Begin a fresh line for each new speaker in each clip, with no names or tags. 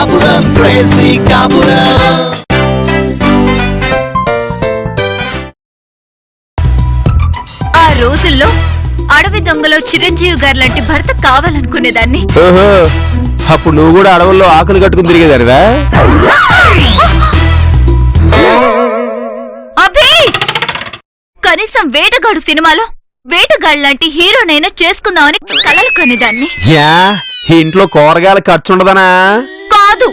కాపురం క్రేజీ కాపురం.
ఆ రోజుల్లో అడవి దొంగలో చిరంజీవి గారు లాంటి భర్త కావాలనుకునేదాన్ని.
అప్పుడు నువ్వు కూడా అడవుల్లో ఆకులు కట్టుకుని తిరిగేదానివా?
అభి, కనీసం వేటగాడు సినిమాలో వేటగాడు లాంటి హీరోనైనా చేసుకుందామని కలలు కనేదాన్ని.
ఇంట్లో కూరగాయల ఖర్చు ఉండదనా?
కాదు,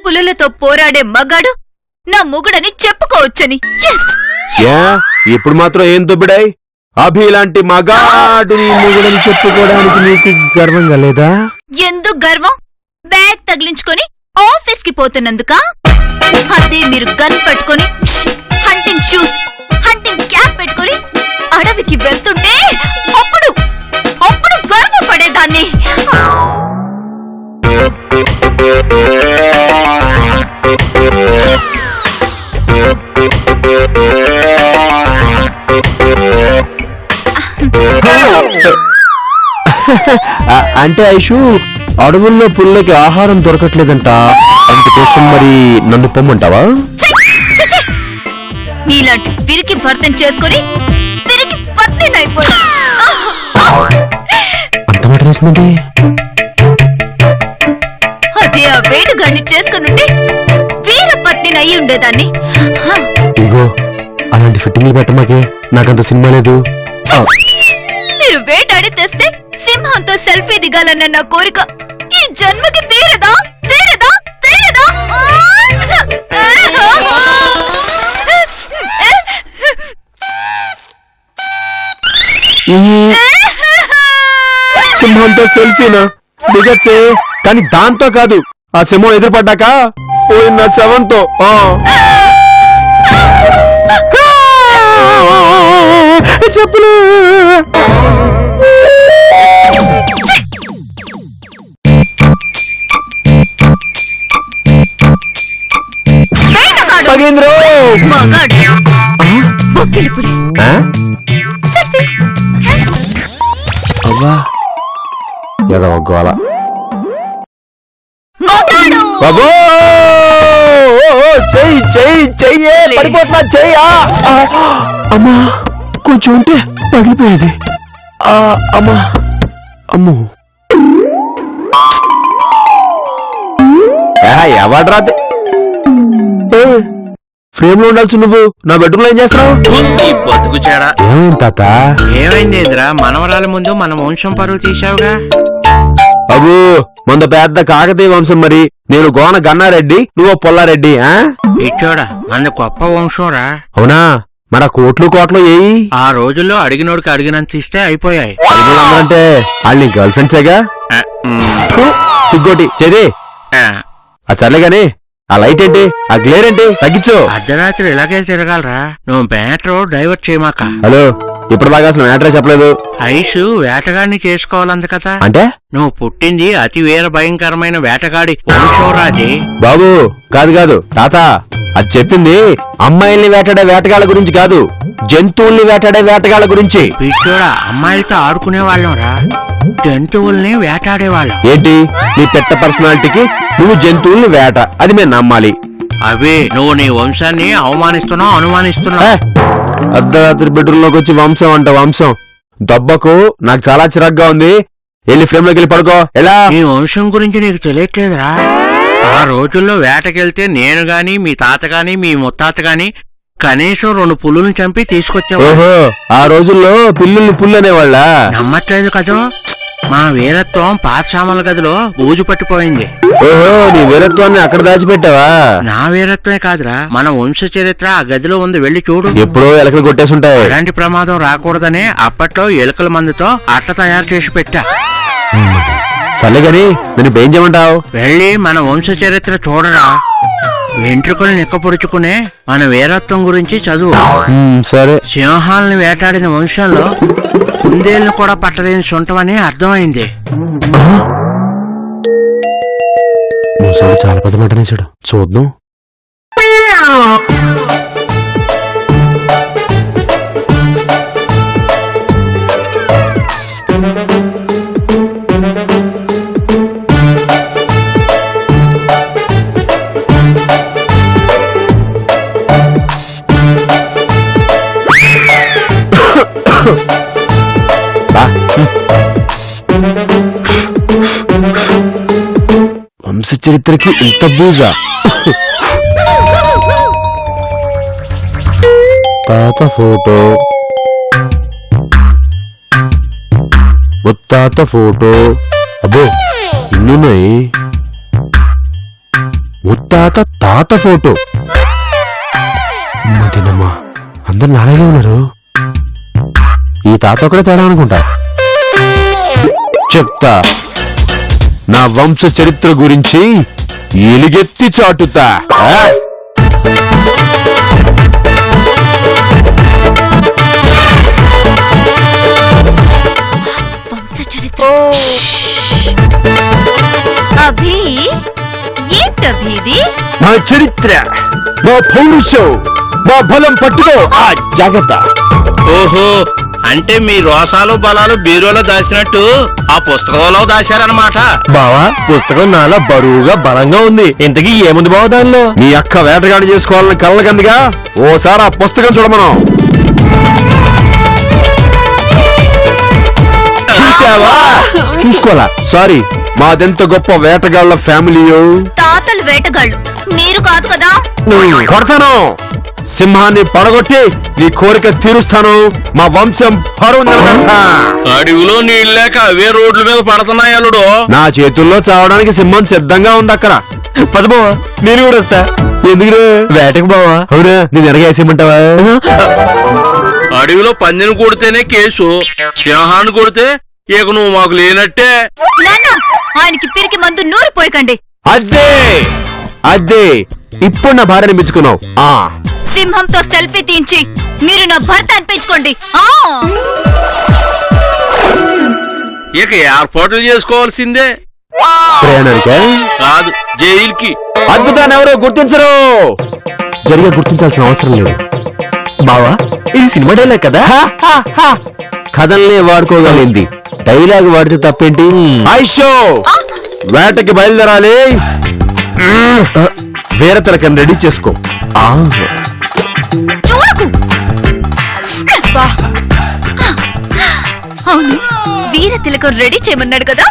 పులులతో పోరాడే మగాడు నా మొగుడని చెప్పుకోవచ్చని.
ఇప్పుడు మాత్రం ఏం దొబ్బిడాయి? అభి లాంటి మగాడు నీ మొగుడని చెప్పుకోవడానికి నీకు గర్వంగా లేదా?
ఎందుకు గర్వం? బ్యాగ్ తగిలించుకొని ఆఫీస్ కి పోతున్నందుక? అదే మీరు గన్ పట్టుకొని, హంటింగ్ షూస్, హంటింగ్ క్యాప్ పెట్టుకొని అడవికి వెళ్తుంటే అప్పుడు గర్వపడేదాన్ని.
అంటే ఐషు, అడవుల్లో పుల్లకి ఆహారం దొరకట్లేదంట, అందుకోసం మరి నన్ను పొమ్మంటావా?
నీలాంటి తిరిగి భర్తను చేసుకుని తిరిగి పత్తినైపోయా.
అంత మాట రాసిందండి.
అదే ఆ వేటగాడిని చేసుకునుంటే వీర పత్తిని అయి ఉండేదాన్ని.
ఇగో అలాంటి ఫిట్టింగ్లు పెట్టమాకే, నాకంత సినిమా లేదు.
మీరు వేటాడి తెస్తే సింహంతో సెల్ఫీ దిగాలన్న నా కోరిక ఈ జన్మకి తీరదా? తీరదా? తీరదా?
సింహంతో సెల్ఫీనా? దిగచ్చే, కానీ దాంతో కాదు, ఆ సింహం ఎదురుపడ్డాక పోయిన శవంతో. చెప్పులు గోల. చెయ్యి చెయ్యి చెయ్యే, పడిపోతున్నా చెయ్యా. అమ్మా, కొంచెం ఉంటే పగిలిపోయేది. అమ్మా, అమ్మో, ఎవడ్రా ఫ్రేమ్ లో ఉండాల్సి నువ్వు నా బెడ్రూమ్ లో ఏం చేస్తున్నావు?
బతుకు చెడా.
ఏమైంది తాత?
ఏమైంది ఎదురా? మనవరాల ముందు మన వంశం పరువు తీసావుగా.
బాబు, మొంద పెద్ద కాకతీయ వంశం, మరి నేను గోన గన్నారెడ్డి, నువ్వు పొల్లారెడ్డి.
ఇచ్చోడా, మన గొప్ప వంశం రా.
అవునా? మన కోట్లు ఏయి?
ఆ రోజుల్లో అడిగినోడికి అడిగినంత ఇస్తే అయిపోయాయి.
అంటే వాళ్ళు నీ గర్ల్ ఫ్రెండ్సేగా? సిగ్గోటి చేది. సర్లే గాని ఆ లైట్ ఏంటి, ఆ గ్లేర్ ఏంటి, తగ్గించు.
అర్ధరాత్రి ఇలాగే తిరగాలరా. నువ్వు బ్యాటర్ డైవర్ట్ చేయమాక.
హలో, ఇప్పుడు దాకా అసలు మ్యాటరే చెప్పలేదు.
ఐసు వేటగాడిని చేసుకోవాలంది కదా.
అంటే
నువ్వు పుట్టింది అతి వీర భయంకరమైన వేటగాడి వంశోరాజే.
బాబు, కాదు తాత, అది చెప్పింది అమ్మాయిల్ని వేటాడే వేటగాళ్ళ గురించి కాదు, జంతువుల్ని వేటాడే వేటగాళ్ళ గురించి.
పిచ్చోడా, అమ్మాయిలతో ఆడుకునే వాళ్ళం రా, జంతువుల్ని వేటాడేవాళ్ళం.
ఏంటి నీ పెట్ట పర్సనాలిటీకి నువ్వు జంతువుల్ని వేట, అది మేము నమ్మాలి?
అవే నువ్వు నీ వంశాన్ని అవమానిస్తున్నావు, అనుమానిస్తున్నావు.
అర్ధరాత్రి బెడ్రూమ్ లోకి వచ్చి వంశం అంట వంశం. దెబ్బకు నాకు చాలా చిరాగ్గా ఉంది. వెళ్ళి ఫ్రేమ్ లోకి వెళ్ళి పడుకో. ఎలా?
నీ వంశం గురించి నీకు తెలియట్లేదురా. ఆ రోజుల్లో వేటకెళ్తే నేను గాని, మీ తాత గాని, మీ ముత్తాత గాని కనీసం 2 పులులను చంపి తీసుకొచ్చావు.
ఓహో, ఆ రోజుల్లో పిల్లుల్ని పుల్లు అనేవాళ్ళ?
నమ్మట్లేదు కదో. మా వీరత్వం పాఠశామల గదిలో బూజు పట్టిపోయింది.
ఓహో, నీ వీరత్వాన్ని అక్కడ దాచిపెట్టావా?
నా వీరత్వమే కాదురా, మన వంశ చరిత్ర ఆ గదిలో ఉంది, వెళ్లి చూడు.
ఎప్పుడో ఎలకలు కొట్టేసుంటాయి.
అలాంటి ప్రమాదం రాకూడదనే అప్పట్లో ఎలుకల మందుతో అట్ట తయారు చేసి పెట్టా.
సర్లే గాని నేను ఏం చేయమంటావు?
వెళ్ళి మన వంశ చరిత్ర చూడరా. వెంట్రుకలు నిక్కపొడుచుకునే మన వీరత్వం గురించి చదువు.
సరే.
సింహాలని వేటాడిన వంశంలో కుందేళ్లు కూడా పట్టలేని సొంటమని అర్థమైంది.
చాలా పెద్ద మాట నేసాడు, చూద్దాం. చరిత్రకి ఇంత బూజ. తాత ఫోటో, ముత్తాత ఫోటో. అబ్బో ఇన్నున్నాయి. ముత్తాత తాత ఫోటో. మదినమ్మా అందరు నాలాగే ఉన్నారు. ఈ తాత ఒకటే తేడా అనుకుంటా. చెప్తా నా వంశ చరిత్ర గురించి ఎలుగెత్తి చాటుతా.
వంశ చరిత్ర. అభి ఏంటభి ఇది?
మా చరిత్ర, మా పౌరుషం, మా బలం పట్టుకో. ఆ జాగ్రత్త.
ఓహో, అంటే మీ రోసాలు బలాలు బీరోలో దాచినట్టు ఆ పుస్తకంలో దాచారనమాట.
బావా పుస్తకం నాలా బరువుగా బలంగా ఉంది. ఇంతకీ ఏముంది బావ దానిలో?
మీ అక్క వేటగాడి చేసుకోవాలని కళ్ళకందిగా ఓసారి ఆ పుస్తకం చూడమను. చూసావా? చూసుకోవాలా? సారీ, మాదెంత గొప్ప వేటగాళ్ల ఫ్యామిలీయో.
తాతలు వేటగాళ్ళు, మీరు కాదు కదా.
కొడతాను. సింహాన్ని పడగొట్టి నీ కోరిక తీరుస్తాను. మా వంశం పరువు నిలబెడతా.
అడవిలో నీళ్ళేక అవే రోడ్ల మీద పడుతున్నాయి అల్లుడు.
నా చేతుల్లో చావడానికి సింహం సిద్ధంగా ఉంది అక్కడ.
పద బావా, నేను కూడా వస్తా.
ఎందుకు
వేటకు బావా?
అవునా, నేను ఎరగేసేయమంటావా?
అడవిలో పందిని కొడితేనే కేసు, సింహాన్ని కొడితే ఇక నువ్వు మాకు లేనట్టే.
నాన్న, ఆయనకి పిరికి మందు నూరు పోయకండి.
అద్దే అద్దే, ఇప్పుడు నా భార్యని మెచ్చుకున్నావు.
సింహంతో సెల్ఫీ తీయించి మీరు నా భర్త అనిపించుకోండి.
ఇక ఏర్పాట్లు చేసుకోవాల్సిందే.
ప్రయాణానికా?
కాదు, జైలుకి.
అద్భుతాన్ని ఎవరో గుర్తించరు. జరిగే గుర్తించాల్సిన అవసరం లేదు.
బావా ఇది సినిమా డైలాగ్ కదా?
కథల్నే వాడుకోగలిగింది, డైలాగ్ వాడితే తప్పేంటి? ఐషో వేటకి బయలుదేరాలి. వేరే తిలకం రెడీ చేసుకో.
చూడకు. అబ్బా. అవును, వీర తిలకం రెడీ చేయమన్నాడు కదా.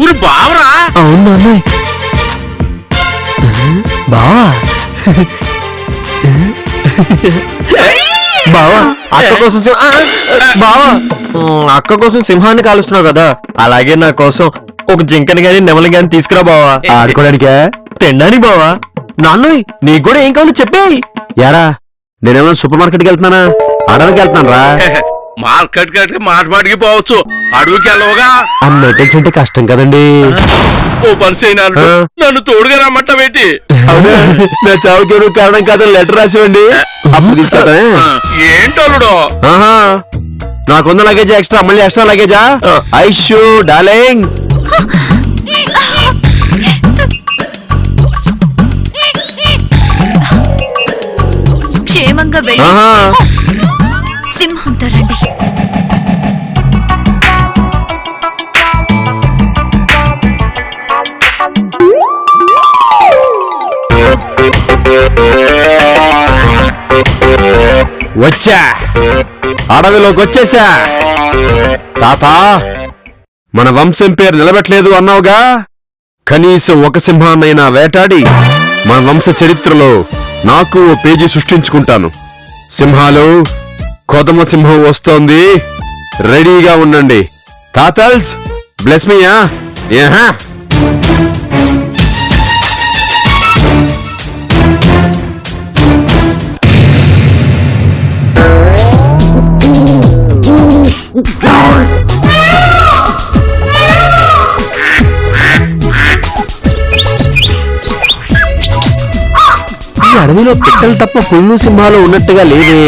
ఊరి బావరా?
అవును నాన్నయ్. బావా బావా అక్క కోసం బావా అక్క కోసం సింహాన్ని కాలుస్తున్నావు కదా, అలాగే నా కోసం ఒక జింకని గాని నెమలి గాని తీసుకురా బావా.
ఆడుకోవడానికే?
తినడానికి బావా. నాన్నయ్ నీకు కూడా ఏం కావాలో చెప్పి.
యారా, నేనేమన్నా సూపర్ మార్కెట్కి వెళ్తున్నానా? ఆడడానికి వెళ్తున్నాను రా.
మార్కెట్ కట్టి మాటమాటికి పోవచ్చు, అడవికి వెళ్ళవుగా.
అన్న తెలుసుంటే కష్టం కదండి.
ఓ పని చేయనాలు, నన్ను తోడుగా రమ్మంటావేంటి?
నా చావుకి ఎవరు కారణం కాదని లెటర్ రాసివ్వండి, అప్పుడు తీసుకెళ్తానే.
ఏంటల్లుడు?
నాకున్న లగేజ్ ఎక్స్ట్రా, మళ్ళీ ఎక్స్ట్రా లగేజా? ఐషు డార్లింగ్.
క్షేమంగా వెళ్ళి సింహంతో రండి.
వచ్చా, అడవిలోకి వచ్చేసా. తాత, మన వంశం పేరు నిలబెట్టలేదు అన్నావుగా, కనీసం ఒక సింహాన్నైనా వేటాడి మన వంశ చరిత్రలో నాకు ఓ పేజీ సృష్టించుకుంటాను. సింహాలు, కొదమ సింహం వస్తోంది, రెడీగా ఉండండి. తాతల్స్ బ్లెస్ మీయా. ఈ అడవిలో పిట్టలు తప్ప పుల్లు సింహాలు ఉన్నట్టుగా లేవే.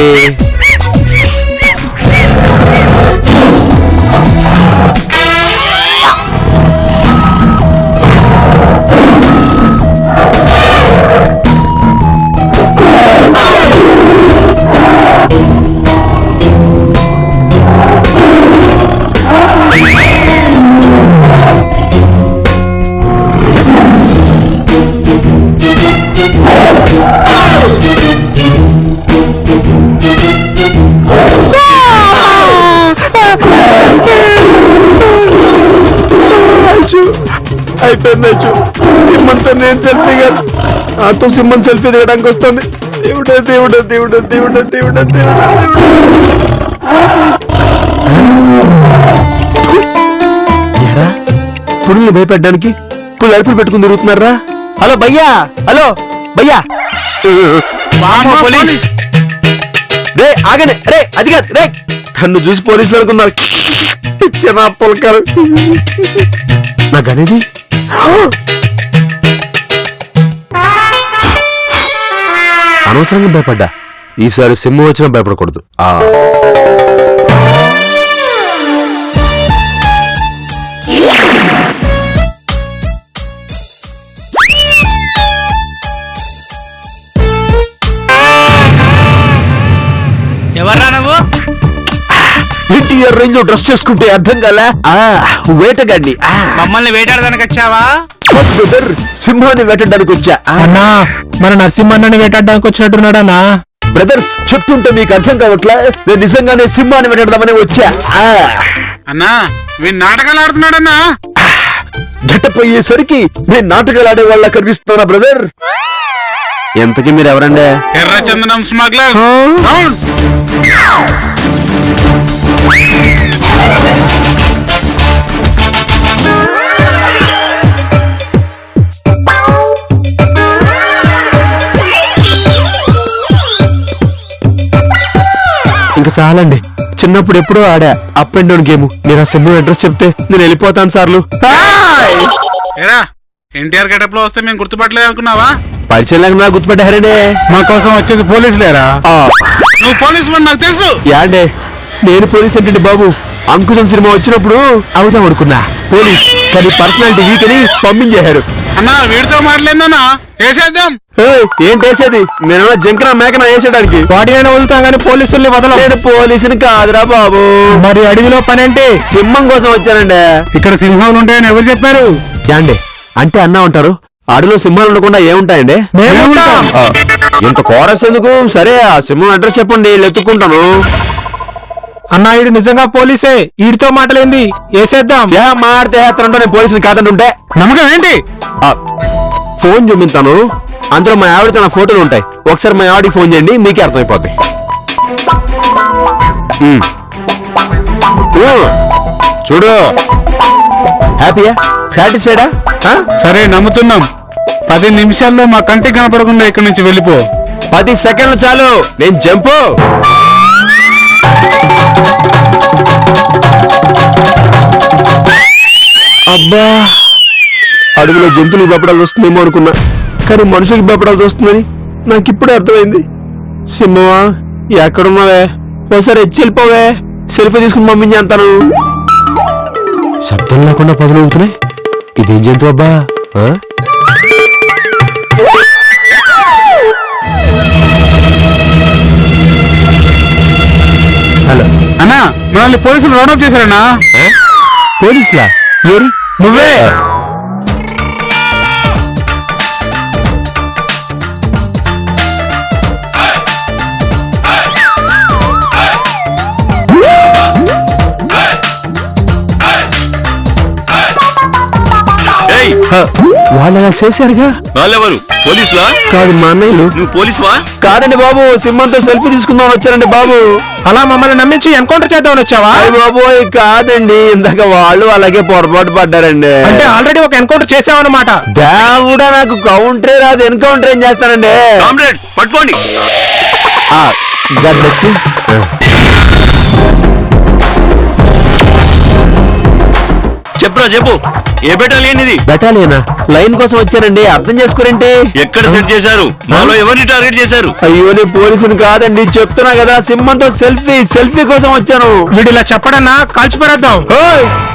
అయిపోయింది యశు. సింహంతో నేను సెల్ఫీ కాదు, నాతో సింహం సెల్ఫీ దిగడానికి వస్తుంది. దేవుడా దేవుడా దేవుడా దేవుడా దేవుడా దేవుడా దేవుడా. ఎరా పురుల్ని భయపెట్టడానికి పుల్లు అరుపులు పెట్టుకుని తిరుగుతున్నారా? హలో భయ్యా, హలో భయ్యా. పోలీస్ రే ఆగండి, రే అది కాదు రే. నన్ను చూసి పోలీసులు అనుకున్నారు. చిన్న పొలకాలు నాకు అనేది అనవసరంగా భయపడ్డా. ఈసారి సింహం వచ్చినా భయపడకూడదు.
ఎవర్రా నువ్వు?
ఎన్టీఆర్ రేంజ్ లో డ్రెస్ చేసుకుంటే అర్థం కాలా? వేటగాడిని.
మమ్మల్ని వేటాడడానికి వచ్చావా?
సింహాన్ని వేటడానికి వచ్చా.
అన్నా మన నరసింహన్నని వేటాడడానికి వచ్చినట్టున్నాడన్నా.
బ్రదర్స్ చెప్తుంటే మీకు అర్థం కావట్లే, నేను నిజంగానే సింహాన్ని వేటాడదామని వచ్చా.
అన్నా వీడు నాటకాలు ఆడుతున్నాడన్నా.
జట్టపోయేసరికి నేను నాటకాలు ఆడే వాళ్ళ కనిపిస్తున్నా బ్రదర్. ఎంతకీ మీరు ఎవరండి?
ఎర్రచందనం స్మగ్లర్.
ఇంకా చాలండి, చిన్నప్పుడు ఎప్పుడో ఆడా అప్ అండ్ డౌన్ గేమ్. మీరు ఆ సింహం అడ్రస్ చెప్తే నేను వెళ్ళిపోతాను సార్లు.
ఎన్టీఆర్ గెటప్ లో వస్తే మేము గుర్తుపట్టలేదు అనుకున్నావా?
పరిచయం లేకుండా గుర్తుపెట్టారండి.
మా కోసం వచ్చేది పోలీసులేరా?
నువ్వు పోలీసు నాకు తెలుసు.
యాండే నేను పోలీస్ ఏంటండి బాబు? అంకుశం సినిమా వచ్చినప్పుడు అవుతాం అనుకున్నా పోలీస్, కానీ పర్సనాలిటీ వీక్ అని పంపించేశారు.
అన్నా వీడితో మాట్లాడిందన్నా వేసేద్దాం.
ఏం వేసేది? నేను జంకన మేకన వేసేయడానికి.
వాటినైనా వదులుతాం కానీ పోలీసుల్ని వదలం.
నేను పోలీసుని కాదురా బాబు.
మరి అడవిలో పని ఏంటి?
సింహం కోసం వచ్చానండి.
ఇక్కడ సింహాలు ఉంటాయని ఎవరు చెప్పారు?
యాండే అంటే అన్నా ఉంటారు, అడవిలో సింహాలు ఉండకుండా ఏముంటాయండి? ఇంత కోరస్ ఎందుకు? సరే ఆ సింహం అడ్రస్ చెప్పండి, ఎత్తుకుంటాను.
అన్నా ఈడు నిజంగా పోలీసే, ఈడితో మాటలేంది? వేసేద్దాం.
మాడితే నేను పోలీసుని కాదంటుంటే
నమ్మకం ఏంటి?
ఫోన్ చూపిస్తాను, అందులో మా ఆవిడతో నా ఫోటోలు ఉంటాయి. ఒకసారి మా ఆవిడకి ఫోన్ చేయండి, మీకే అర్థమైపోద్ది. చూడు, హ్యాపీయా? సాటిస్ఫైడా?
సరే నమ్ముతున్నాం. 10 నిమిషాల్లో మా కంటికి కనపడకుండా ఇక్కడి నుంచి వెళ్ళిపో.
10 సెకండ్లు చాలు, నేను జంపు. అబ్బా, అడుగులో జంతువులు భయపడాల్సి వస్తుందేమో అనుకున్నా, కానీ మనుషులకి భయపడాల్సి వస్తుందని నాకు ఇప్పుడే అర్థమైంది. సింహమా ఎక్కడున్నావే? ఒకసారి వెళ్ళిపోవే, సెల్ఫీ తీసుకుని పంపించేస్తాను. శబ్దం లేకుండా పదులు అవుతున్నాయి. ఇదేం జంతువు అబ్బా? హలో
అన్నా మనల్ని పోలీసులు రౌండప్ చేశారన్నా.
పోలీసులా? ఎవరు?
నువ్వే.
వాళ్ళు అలా చేశారుగా.
వాళ్ళెవరు? పోలీసులా?
కాదు మా అన్నయ్యలు.
నువ్వు పోలీసువా?
కాదండి బాబు, సింహంతో సెల్ఫీ తీసుకుందామని వచ్చారండి బాబు.
అలా మమ్మల్ని నమ్మించి ఎన్కౌంటర్ చేద్దామని వచ్చావా?
అయ్య బాబోయ్ కాదండి, ఇందాక వాళ్ళు అలాగే పొరపాటు పడ్డారండి.
అంటే ఆల్రెడీ ఒక ఎన్కౌంటర్ చేసావన్నమాట.
దేవుడా, నాకు కౌంటరే రాదు, ఎన్కౌంటర్ ఏం చేస్తానండి?
కామ్రేడ్స్ పట్టుకోండి.
God bless you.
చెప్పురా చెప్పు, ఏ బెటాలియన్ ఇది?
బెటాలియనా? లైన్ కోసం వచ్చారండి, అర్థం చేసుకోరేంటి?
ఎక్కడ సెట్ చేశారు? మాలో ఎవరిని టార్గెట్ చేశారు?
అయ్యో నేను పోలీసుని కాదండి, చెప్తున్నా కదా, సింహంతో సెల్ఫీ కోసం వచ్చాను.
వీడిలా చెప్పడన్నా కాల్చిపడేద్దాం.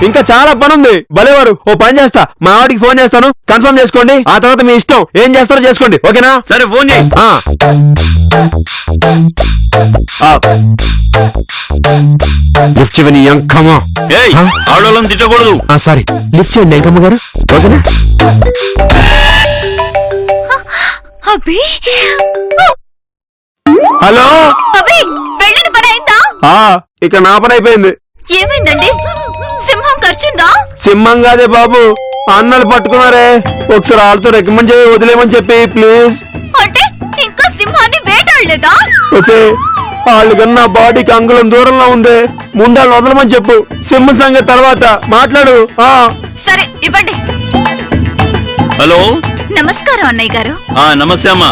ఇంకా చాలా పని ఉంది. భలేవారు, ఓ పని చేస్తా, మా ఆవిడికి ఫోన్ చేస్తాను, కన్ఫర్మ్ చేసుకోండి. ఆ తర్వాత మీ ఇష్టం, ఏం చేస్తారో చేసుకోండి, ఓకేనా?
సరే ఫోన్ చేయి.
లిఫ్ట్ ఇవ్వని ఎంకమ్మా.
ఏయ్, ఆడోళ్ళని తిట్టకూడదు.
సారీ, లిఫ్ట్ చేయండి ఎంకమ్మ గారు, ఓకేనా?
అభి,
హలో
అభి, వెళ్ళిన పని అయిందా?
ఇక నా పని అయిపోయింది.
ఏమైందండి? సింహం ఖర్చుందా?
సింహం కాదే బాబు, అన్నలు పట్టుకున్నారే, ఒకసారి వాళ్ళతో రికమెండ్ చేయి, వదిలేమని చెప్పి ప్లీజ్.
అంటే ఇంకా సింహాన్ని వేటాడలేదా?
వచ్చే వాళ్ళు కన్నా బాడీకి అంగుళం దూరంలో ఉంది, ముందాళ్ళు వదలమని చెప్పు. సింహ సంగతి తర్వాత మాట్లాడు.
సరే ఇవ్వండి.
హలో,
నమస్కారం అన్నయ్య గారు.
నమస్తే అమ్మా.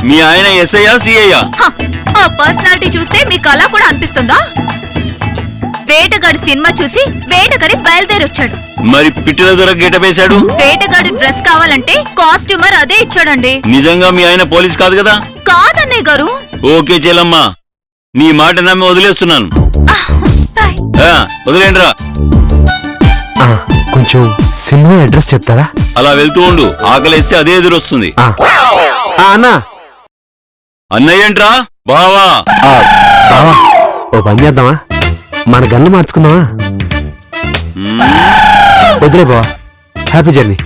మీ ఆయన ఎస్ఐయా సిఐయా?
హ, ఆ పర్సనాలిటీ చూస్తే మీకు అలా కూడా అనిపిస్తుందా? వేటగాడు సినిమా చూసి వేటగారి బయలుదేరొచ్చాడు.
మరి పిట్టిల దొర గెటపేశాడు.
వేటగాడు డ్రెస్ కావాలంటే కాస్ట్యూమర్ అదే ఇచ్చాడండి.
నిజంగా మీ ఆయన పోలీస్ కాదు కదా?
కాదన్నయ్య గారు.
ఓకే చెల్లమ్మా, నీ మాట నమ్మి వదిలేస్తున్నాను.
బాయ్.
వదిలేండ్రా.
కొంచెం సింహం అడ్రస్ చెప్తారా?
అలా వెళ్తూ ఉండు, ఆకలేస్తే అదే ఎదురొస్తుంది.
అన్నా.
అన్నయ్యంట్రా బావా.
బావా, ఓ పని చేద్దామా, మన గన్ను మార్చుకుందామా? వదిలే బావా, హ్యాపీ జర్నీ.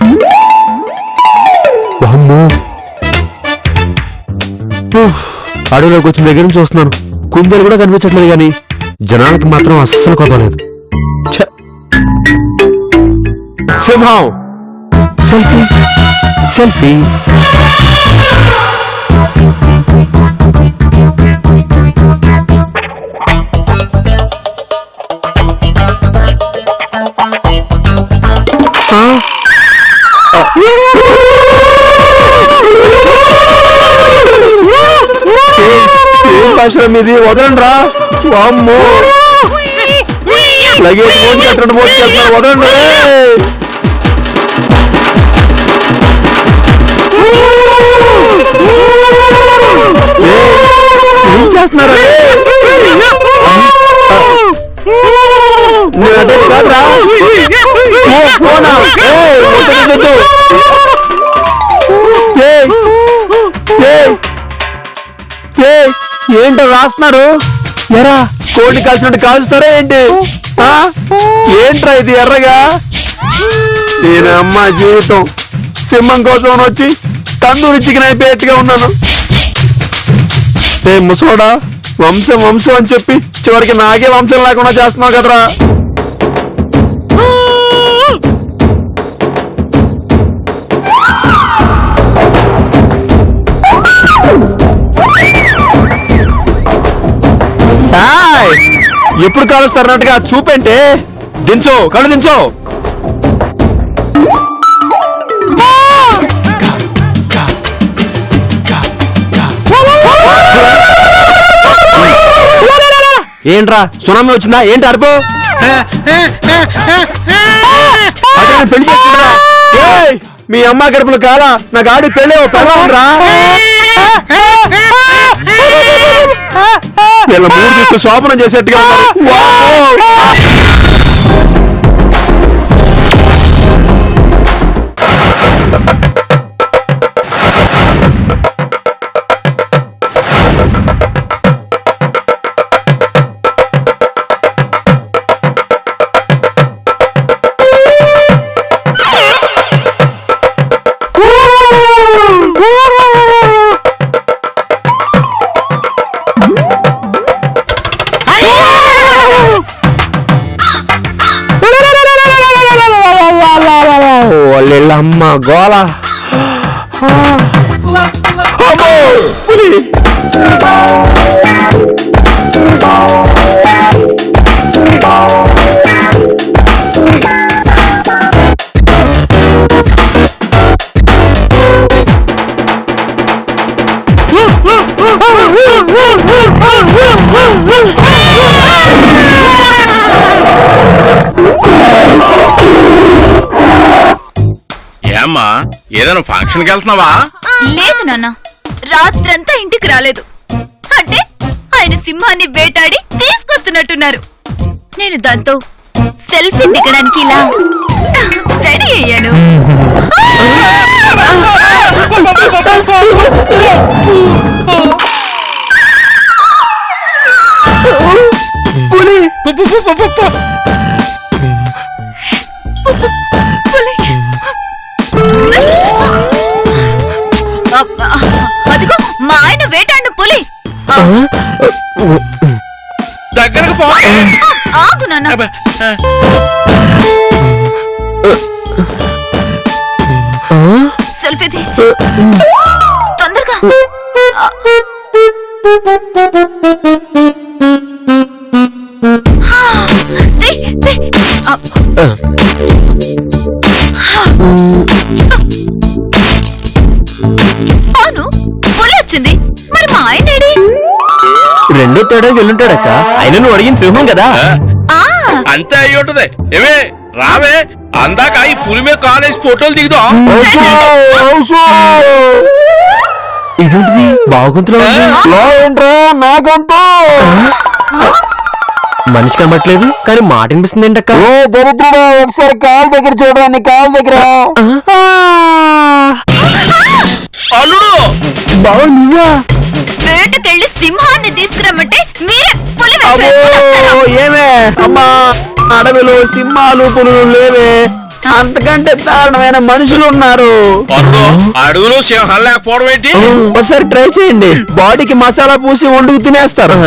అడవిలోకి వచ్చిన దగ్గర నుంచి చూస్తున్నాను, కుందేలు కూడా కనిపించట్లేదు, కానీ జనాలకి మాత్రం అస్సలు కొదవలేదు. సింహం సెల్ఫీ సెల్ఫీ. ఏం భాష మీది? వదలండి రా. వామ్మో, లగేజ్ మోసుకెళ్తున్నాడు, వదలండి. ఏం చేస్తున్నారా? నేను అదే కాదురా. ఏంటో రాస్తున్నారు? ఎరా కోడి కాసినట్టు కాల్చుతారా ఏంటి? ఏంట్రా ఇది ఎర్రగా? నేను అమ్మ జీవితం సింహం కోసం వచ్చి తందూరి చికెన్ అయిపోయేట్టుగా ఉన్నాను. ఏ ముసోడా, వంశం వంశం అని చెప్పి చివరికి నాకే వంశం లేకుండా చేస్తున్నావు కదరా. ఎప్పుడు కాలుస్తారన్నట్టుగా చూపంటే దించో, కళ్ళు దించో. ఏంట్రా సునామీ వచ్చిందా ఏంటి అరుపు? పెళ్లి చేసుకుంటా. మీ అమ్మ గడుపులు కాలా, నా గాడి పెళ్ళి పెళ్ళరా. వీళ్ళ మూడు చూసి శోభనం చేసేట్టుగా వాళ్ళమ్మ గోళ.
ఏమ్మా, ఏదైనా ఫంక్షన్ కి వెళ్తున్నావా?
లేదు నాన్న, రాత్రంతా ఇంటికి రాలేదు. అంటే ఆయన సింహాన్ని వేటాడి తీసుకొస్తున్నట్టున్నారు. నేను దాంతో సెల్ఫీ దిగడానికి ఇలా రెడీ అయ్యాను. అదిగో మా ఆయన వేటాడిన పులి.
దగ్గరకు పో.
ఆగు నాన్న. సెల్ఫీ తీ. తొందరగా. తీ, తీ. అవును పులి వచ్చింది, మరి మా ఆయనేడి?
రెండో తేడా వెళ్ళుంటాడక్క. అయినా నువ్వు అడిగిన సింహం కదా.
ఆ,
అంతే అయి ఉంటది. ఏమే రావే, అందాక ఈ పులి మీద కాలేజ్ ఫోటోలు దిగుదాం.
ఇదేంటిది బాగుంతులో ఏంట్రా నా గొంతు? మనిషి కనబట్లేదు కానీ మాట వినిపిస్తుంది ఏంటక్క?
ఒకసారి కాలు దగ్గర చూడండి, కాలు దగ్గర.
అల్లుడు
బావ నువ్వా?
వేటకెళ్ళి సింహాన్ని తీసుకురమ్మంటే మీరే పులి వేషం వేసుకొని వస్తారా?
ఏమే అమ్మా, అడవిలో సింహాలు పులులు లేవే, అంతకంటే దారుణమైన మనుషులు ఉన్నారు.
అల్లుడు అడుగులు సింహాలు లేకపోవడం ఏంటి?
ఒకసారి ట్రై చేయండి, బాడీకి మసాలా పూసి వండుకు తినేస్తారు.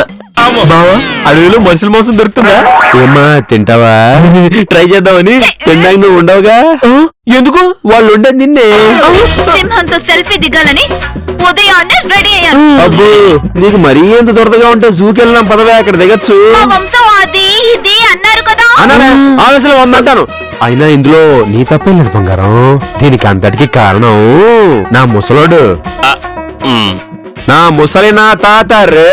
బావా అడవిలో మనుషుల మోసం దొరుకుతుందా?
ఏమ్మా తింటావా?
ట్రై చేద్దామని.
తినడానికి నువ్వు ఉండవుగా.
ఎందుకు?
వాళ్ళు ఉండే నిన్నే.
సింహంతో సెల్ఫీ దిగాలని ఉదయాన్నే రెడీ అయ్యాను.
అబ్బో నీకు మరీ ఎంత దొరదగా ఉంటే జూకెళ్ళినాం పదవే, అక్కడ దిగచ్చు.
మా వంశం అది ఇది అన్నారు కదా.
అన్నానే ఆవేశంలో వందంటాను. అయినా ఇందులో నీ తప్పేం లేదు బంగారం. దీనికి అంతటికి కారణం నా ముసలోడు, నా ముసలి నా తాత రే.